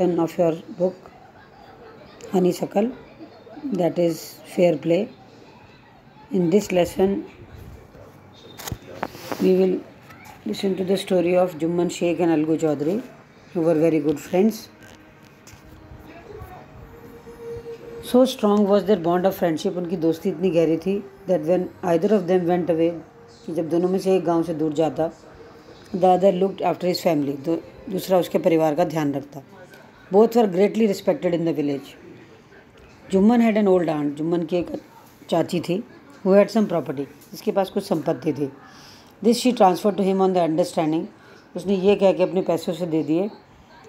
of your book Honeysuckle, that is fair play. In this lesson we will listen to the story of Jumman Sheikh and Algu Chaudhary, who were very good friends. So strong was their bond of friendship, उनकी दोस्ती इतनी गहरी थी, that when either of them went away, कि जब दोनों में से एक गांव से दूर जाता, the other looked after his family, तो दूसरा उसके परिवार का ध्यान रखता. Both were greatly respected in the village. Jumman had an old aunt, Jumman की एक चाची थी, who had some property, जिसके पास कुछ संपत्ति थी. This she transferred to him on the understanding, उसने ये कह के अपने पैसे उसे दे दिए,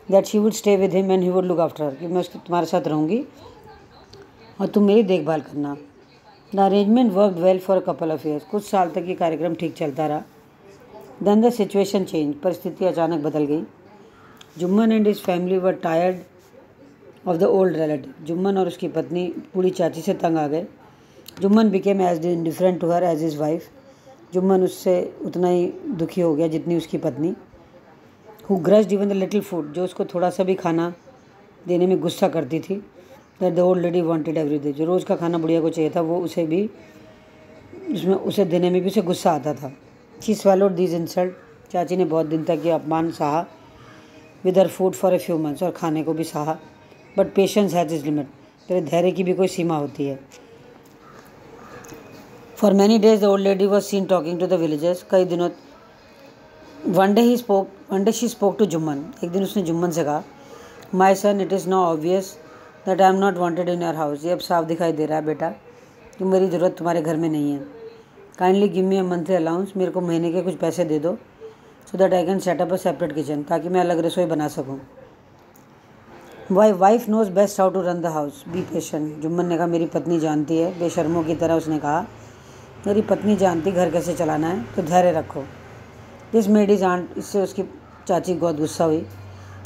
that she would stay with him and he would look after her, कि मैं उसके तुम्हारे साथ रहूँगी और तुम मेरी देखभाल करना. The arrangement worked well for a couple of years, कुछ साल तक ये कार्यक्रम ठीक चलता रहा. देन द सिचुएशन चेंज, परिस्थिति अचानक बदल गई. Jumman and his family were tired of the old relative, Jumman और उसकी पत्नी बूढ़ी चाची से तंग आ गए. Jumman became as indifferent to her as his wife, Jumman उससे उतना ही दुखी हो गया जितनी उसकी पत्नी. Who grudged even the little food, जो उसको थोड़ा सा भी खाना देने में गुस्सा करती थी. That the old lady wanted everything, जो रोज़ का खाना बुढ़िया को चाहिए था वो उसे भी उसमें उसे देने में भी उसे गुस्सा आता था. शी स्वैलोड दीज इंसल्ट, चाची ने बहुत दिन तक ये अपमान सहा. With her food for a few months, और खाने को भी सहा. But patience has its limit, तेरे धैर्य की भी कोई सीमा होती है. For many days the old lady was seen talking to the villagers, कई दिनों. One day she spoke to Jumman, एक दिन उसने जुम्मन से कहा, my son it is now obvious that I am not wanted in your house, ये अब साफ दिखाई दे रहा है बेटा कि मेरी ज़रूरत तुम्हारे घर में नहीं है. Kindly give me a monthly allowance, मेरे को महीने के कुछ पैसे दे दो, so that I can set up a separate kitchen, ताकि मैं अलग रसोई बना सकूँ. Wife knows best how to run the house, be patient, Jumman ने कहा मेरी पत्नी जानती है. बेशर्मों की तरह उसने कहा, मेरी पत्नी जानती घर कैसे चलाना है, तो धैर्य रखो. दिस मेड इज आंट, इससे उसकी चाची बहुत गुस्सा हुई.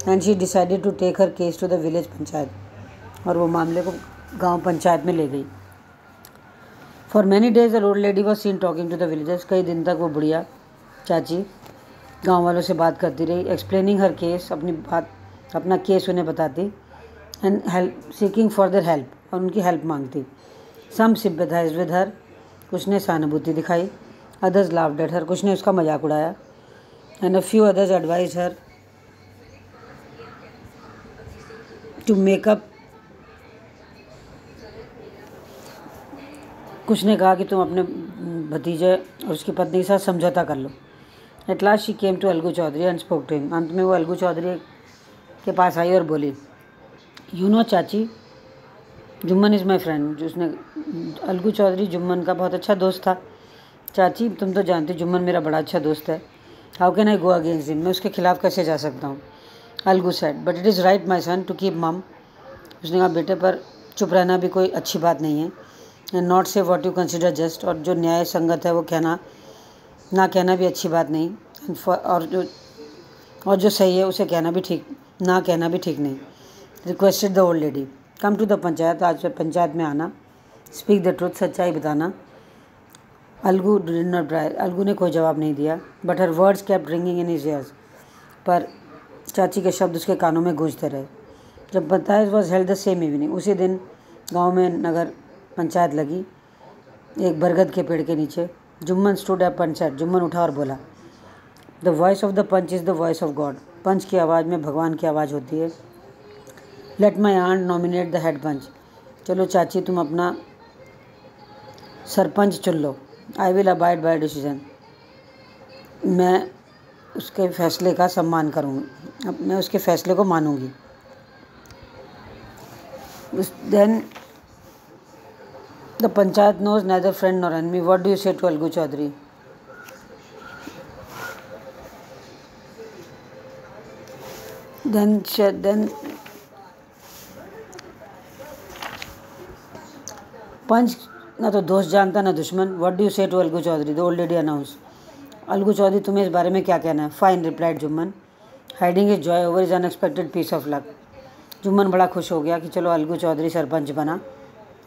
And she decided to take her case to the village panchayat, और वो मामले को गांव पंचायत में ले गई. For many days the old lady was seen talking to the villagers, कई दिन तक वो बुढ़िया चाची गांव वालों से बात करती रही. एक्सप्लेनिंग हर केस, अपना केस उन्हें बताती. And help seeking for their help, और उनकी हेल्प मांगती. सम सिम्पैथाइज्ड विद हर, कुछ ने सहानुभूति दिखाई. अदर्स लाफ्ड एट हर, कुछ ने उसका मजाक उड़ाया. And a few others advise her to make up, कुछ ने कहा कि तुम अपने भतीजे और उसकी पत्नी के साथ समझौता कर लो. At last she came to Algu Chaudhary and spoke to him, अंत में वो अलगू चौधरी के पास आई और बोली, यू नो चाची, जुम्मन इज़ माई फ्रेंड. जो उसने अलगू चौधरी जुम्मन का बहुत अच्छा दोस्त था. चाची तुम तो जानती जुम्मन मेरा बड़ा अच्छा दोस्त है. How can I go against him, मैं उसके खिलाफ कैसे जा सकता हूँ. Algu said, but it is right my son to keep mum, उसने कहा बेटे पर चुप रहना भी कोई अच्छी बात नहीं है. एंड नॉट से वॉट यू कंसिडर जस्ट, और जो न्याय संगत है वो कहना भी अच्छी बात नहीं. और जो सही है उसे कहना भी ठीक नहीं. Requested the old lady, come to the panchayat, आज पंचायत में आना. स्पीक द ट्रुथ, सच्चाई बताना. अलगू डिड नॉट ब्राई, अलगू ने कोई जवाब नहीं दिया. But her words kept ringing in his years, पर चाची के शब्द उसके कानों में गूंजते रहे. जब panchayat was held the same evening, उसी दिन गाँव में नगर पंचायत लगी, एक बरगद के पेड़ के नीचे. जुम्मन स्टूड एट पंचायत, जुम्मन उठा और बोला, the voice of the panch is the voice of God, panch की आवाज़ में भगवान की आवाज़ होती है. Let my aunt nominate the head panch, चलो चाची तुम अपना सरपंच चुन लो. I will abide by decision, मैं उसके फैसले का सम्मान करूँगी, मैं उसके फैसले को मानूंगी. Then the panchayat knows neither friend nor enemy. What do you say to Algu Chaudhary? Then पंच ना तो दोस्त जानता ना दुश्मन. What do you say to Algu Chaudhary? The old lady announced. Algu Chaudhary तुम्हें इस बारे में क्या कहना है. Fine, replied Jumman, hiding his joy over his unexpected piece of luck. Jumman बड़ा खुश हो गया कि चलो अलगू चौधरी सरपंच बना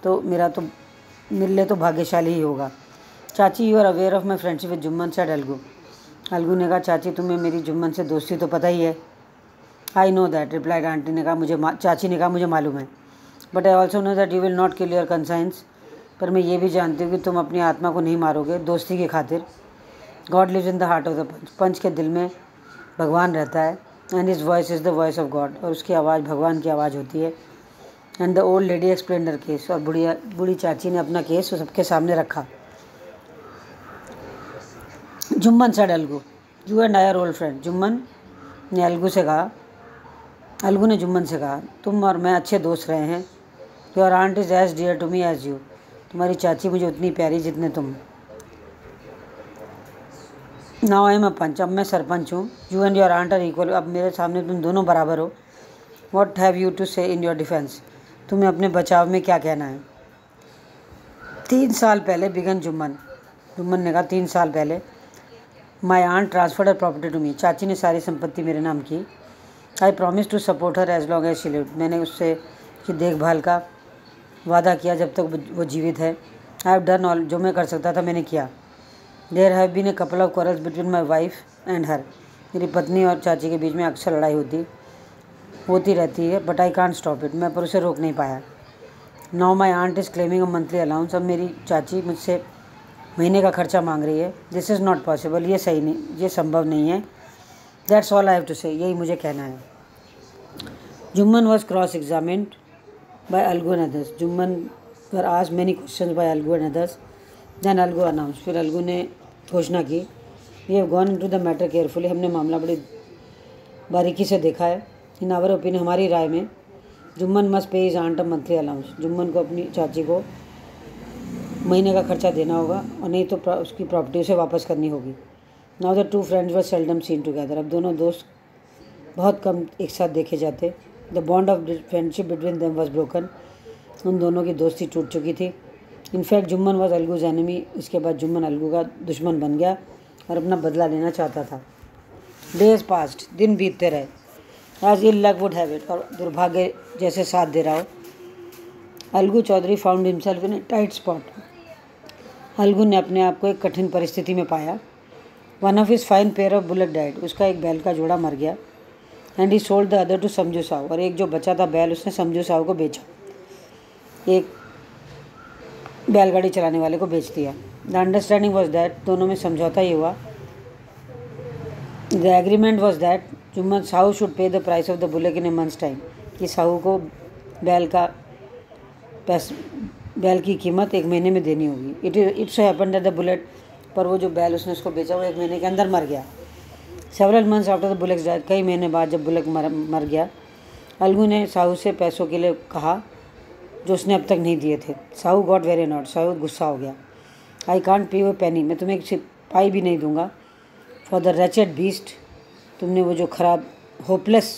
तो मेरे लिए तो भाग्यशाली ही होगा. Chachi you are aware of my friendship with Jumman, said Algu. Algu ने कहा चाची तुम्हें मेरी जुम्मन से दोस्ती तो पता ही है. I know that, replied aunty ने कहा, चाची ने कहा, मुझे मालूम है। But I also know that you will not kill your conscience, पर मैं ये भी जानती हूँ कि तुम अपनी आत्मा को नहीं मारोगे दोस्ती की खातिर। God lives in the heart of the panch, panch के दिल में भगवान रहता है। And his voice is the voice of God, और उसकी आवाज़ भगवान की आवाज़ होती है। And the old lady explain her case, और बूढ़ी चाची ने अपना केस सबके सामने रखा। Jumman said Algu, you and I are old friend. Jumman ने अलगू से कहा, अलगू ने जुम्मन से कहा, तुम और मैं अच्छे दोस्त रहे हैं। Your aunt is as dear to me as you, तुम्हारी चाची मुझे उतनी प्यारी जितने तुम। नाउ आई एम अ पंच, अब मैं सरपंच हूँ। You and your aunt are equal, अब मेरे सामने तुम दोनों बराबर हो। व्हाट हैव यू टू से इन योर डिफेंस, तुम्हें अपने बचाव में क्या कहना है। 3 साल पहले बिगन जुम्मन, जुम्मन ने कहा 3 साल पहले। My aunt transferred her property to me, चाची ने सारी संपत्ति मेरे नाम की। I promise to support her as long as she lived, मैंने उससे की देखभाल का वादा किया जब तक वो जीवित है। आई हैव डन ऑल, जो मैं कर सकता था मैंने किया। There have been a couple of quarrels between my wife and her, मेरी पत्नी और चाची के बीच में अक्सर लड़ाई होती रहती है। But I can't stop it, मैं पर उसे रोक नहीं पाया। Now my aunt is claiming a monthly allowance, अब मेरी चाची मुझसे महीने का खर्चा मांग रही है। दिस इज़ नॉट पॉसिबल, ये सही नहीं, ये संभव नहीं है। That's all I have to say, यही मुझे कहना है। Jumman was cross examined by Algu and others, Jumman were asked many questions by Algu and others. Then Algu announce, फिर अलगू ने घोषणा की, we have gone into the matter carefully, हमने मामला बड़ी बारीकी से देखा है। इन आवर ओपिनियन, हमारी राय में, Jumman must pay his aunt a monthly allowance, Jumman को अपनी चाची को महीने का खर्चा देना होगा, और नहीं तो उसकी प्रॉपर्टी उसे वापस करनी होगी। Now the two friends were seldom seen together, अब दोनों दोस्त बहुत कम एक साथ देखे जाते। The bond of friendship between them was broken, उन दोनों की दोस्ती टूट चुकी थी। In fact Jumman was Algu's enemy, इसके बाद जुम्मन अलगू का दुश्मन बन गया और अपना बदला लेना चाहता था। डेज पास्ट, दिन बीतते रहे। As ill luck would have it, और दुर्भाग्य जैसे साथ दे रहा हो। Algu Chaudhary found himself in a tight spot, Algu ने अपने आप को एक कठिन परिस्थिति में पाया। One of his fine pair of bullock died, उसका एक बैल का जोड़ा मर गया। And he sold the other to Samjhu Sahu, और एक जो बचा था बैल उसने समझू साहू को बेचा, एक बैलगाड़ी चलाने वाले को बेच दिया। द अंडरस्टैंडिंग वॉज दैट, दोनों में समझौता ही हुआ। The agreement was that Jumman Sahu should पे the price of the bullet in A months time, कि साहू को बैल की कीमत 1 महीने में देनी होगी। It so happened that the bullet, पर वो जो बैल उसने उसको बेचा वो 1 महीने के अंदर मर गया। Several months after the bullet death, कई महीने बाद जब बुलेट मर गया, अलगू ने साहू से पैसों के लिए कहा जो उसने अब तक नहीं दिए थे। Sahu got very not, Sahu गुस्सा हो गया। आई कांट पे पेनी, मैं तुम्हें एक सिपाही भी नहीं दूंगा। फॉर द रैचेड बीस्ट, तुमने वो जो खराब होपलेस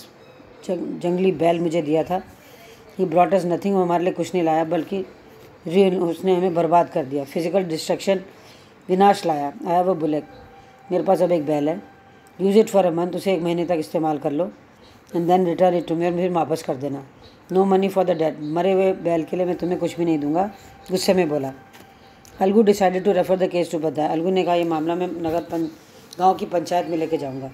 जंगली बैल मुझे दिया था। ही ब्रॉट अस नथिंग, वो हमारे लिए कुछ नहीं लाया, बल्कि उसने हमें बर्बाद कर दिया। फिजिकल डिस्ट्रक्शन, विनाश लाया। आई हैव अ बुलेट, मेरे पास अब एक बैल है। Use it for a month, उसे 1 महीने तक इस्तेमाल कर लो। And then return it to me, और फिर वापस कर देना। No money for the dead, मरे हुए बैल के लिए मैं तुम्हें कुछ भी नहीं दूंगा, गुस्से में बोला। Algu decided to refer the case to Badda, Algu ने कहा ये मामला मैं गाँव की पंचायत में लेके जाऊँगा।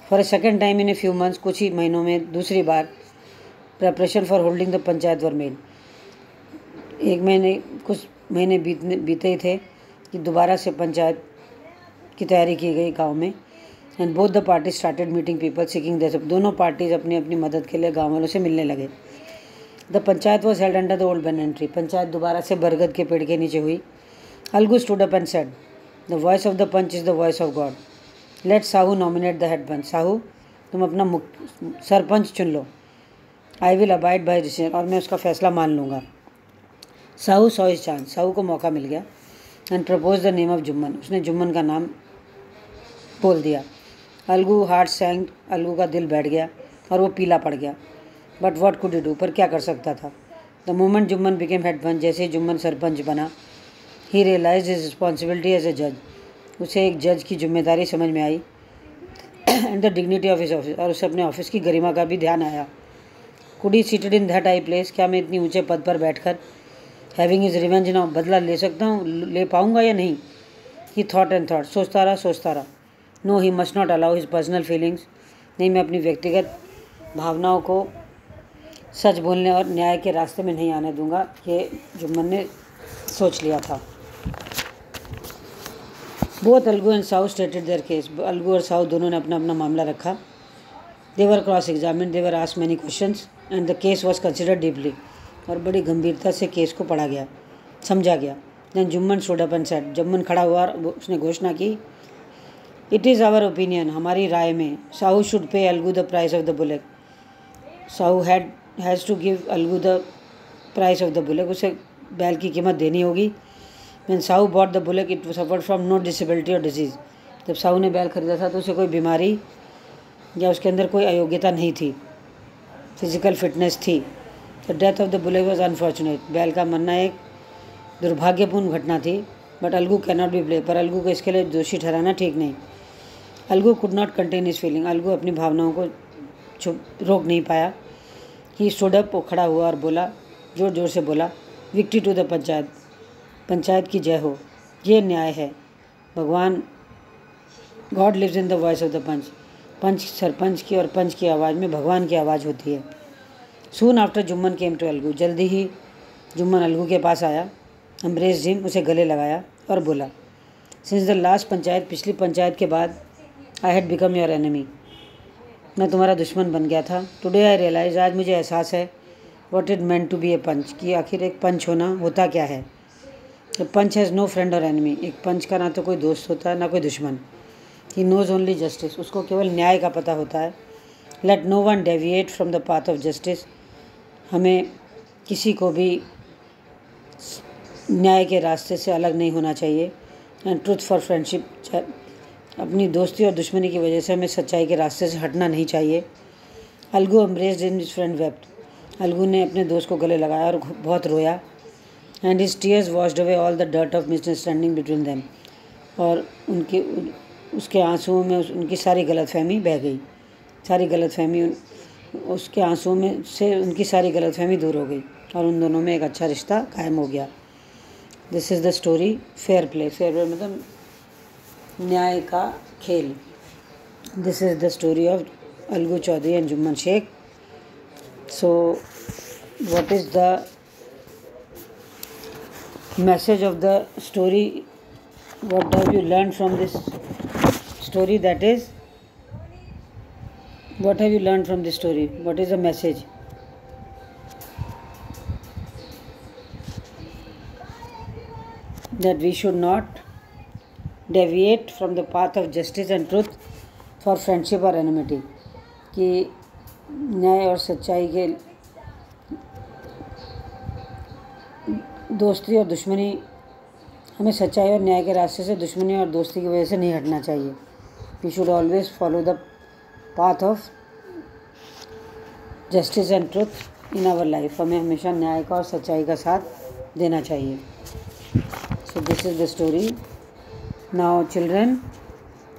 For a second time in a few months, कुछ ही महीनों में दूसरी बार preparation for holding the panchayat were made, कुछ महीने बीते ही थे कि दोबारा से पंचायत की तैयारी की गई गांव में। And both the party started meeting people seeking their, दोनों पार्टीज अपनी अपनी मदद के लिए गाँव वालों से मिलने लगे। The panchayat was held under the old banyan tree, panchayat दोबारा से बरगद के पेड़ के नीचे हुई। Algu stood up and said, the voice of the panch is the voice of God, let Sahu nominate the head panch, Sahu तुम अपना सरपंच चुन लो। I will abide by decision, और मैं उसका फैसला मान लूँगा। Sahu saw his chance, Sahu को मौका मिल गया। And propose the name of Jumman, उसने जुम्मन का नाम बोल दिया। अलगू हार्ट सैंग, अलगू का दिल बैठ गया और वो पीला पड़ गया। But what could you do, पर क्या कर सकता था। The moment Jumman became head panch, जैसे ही जुम्मन सरपंच बना, he realise his responsibility as a जज, उसे एक जज की जिम्मेदारी समझ में आई। And the dignity of his office, और उसे अपने ऑफिस की गरिमा का भी ध्यान आया। Could he seated in that high place, क्या मैं इतनी ऊंचे पद पर बैठकर हैविंग हिज रिवेंज नाउ, बदला ले सकता हूँ, ले पाऊँगा या नहीं। ही थॉट एंड थॉट, सोचता रहा। No he must not allow his personal feelings, नहीं मैं अपनी व्यक्तिगत भावनाओं को सच बोलने और न्याय के रास्ते में नहीं आने दूंगा, ये जुम्मन ने सोच लिया था। Both Algu and Sahu stated their case. Algu और साहू दोनों ने अपना अपना मामला रखा। They were cross examine, they were asked many questions and the case was considered deeply. और बड़ी गंभीरता से केस को पढ़ा गया, समझा गया। Then Jumman stood up and said, Jumman खड़ा हुआ और उसने घोषणा की, इट इज़ आवर ओपिनियन, हमारी राय में Sahu should pay Algu the price of the bullock. Sahu has to give Algu the price of the bullock, उसे बैल की कीमत देनी होगी। When Sahu bought the bullock it suffered from no disability और डिजीज़। जब साहू ने बैल खरीदा था तो उसे कोई बीमारी या उसके अंदर कोई अयोग्यता नहीं थी, फिजिकल फिटनेस थी। The death of the bullet was unfortunate, बैल का मरना एक दुर्भाग्यपूर्ण घटना थी। But Algu can not be blame, पर अलगू को इसके लिए दोषी ठहराना ठीक नहीं। Algu could not contain his feeling, Algu अपनी भावनाओं को रोक नहीं पाया। ही स्टूड अप, वो खड़ा हुआ और बोला, जोर जोर से बोला, victory to the panchayat, panchayat की जय हो, ये न्याय है। भगवान, God lives in the voice of the panch, panch sarpanch की और पंच की आवाज़ में भगवान की आवाज़ होती है। Soon after Jumman came to Algu, जल्दी ही जुम्मन अलगू के पास आया। एम्ब्रेस हिम, उसे गले लगाया और बोला, सिंस द लास्ट पंचायत, पिछली पंचायत के बाद, I had become your enemy, मैं तुम्हारा दुश्मन बन गया था। टुडे आई रियलाइज, आज मुझे एहसास है, what it meant to be a panch, कि आखिर एक पंच होना होता क्या है। पंच हैज़ नो फ्रेंड और एनिमी, एक पंच का ना तो कोई दोस्त होता है ना कोई दुश्मन। ही नोज़ ओनली जस्टिस, उसको केवल न्याय का पता होता है। Let no one deviate from the path of justice, हमें किसी को भी न्याय के रास्ते से अलग नहीं होना चाहिए। एंड ट्रूथ फॉर फ्रेंडशिप, अपनी दोस्ती और दुश्मनी की वजह से हमें सच्चाई के रास्ते से हटना नहीं चाहिए। Algu embraced in his friend wept, Algu ने अपने दोस्त को गले लगाया और बहुत रोया। And his tears washed away all the dirt of misunderstanding between them, और उसके आंसुओं में उनकी सारी गलतफहमी बह गई, सारी गलतफहमी उसके आंसुओं में से उनकी सारी गलतफहमी दूर हो गई और उन दोनों में एक अच्छा रिश्ता कायम हो गया। This is the story fair play, fair play मतलब न्याय का खेल। This is the story of Algu Chaudhary and Jumman Sheikh. So what is the message of the story, what have you learn from this story, that is, what have you learned from this story, what is the message? That we should not deviate from the path of justice and truth for friendship or enmity, कि न्याय और सच्चाई के दोस्ती और दुश्मनी, हमें सच्चाई और न्याय के रास्ते से दुश्मनी और दोस्ती की वजह से नहीं हटना चाहिए। We should always follow the path of justice and truth in our life, हमें हमेशा न्याय का और सच्चाई का साथ देना चाहिए। So this is the story. Now children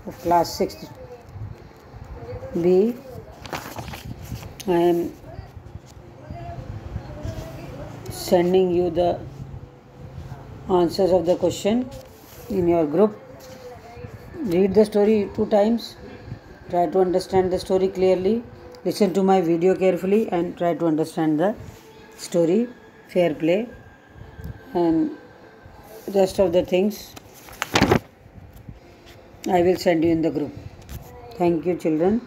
of class 6th B, I am sending you the answers of the question in your group. Read the story 2 times, try to understand the story clearly, listen to my video carefully and try to understand the story, fair play, and rest of the things I will send you in the group. Thank you children.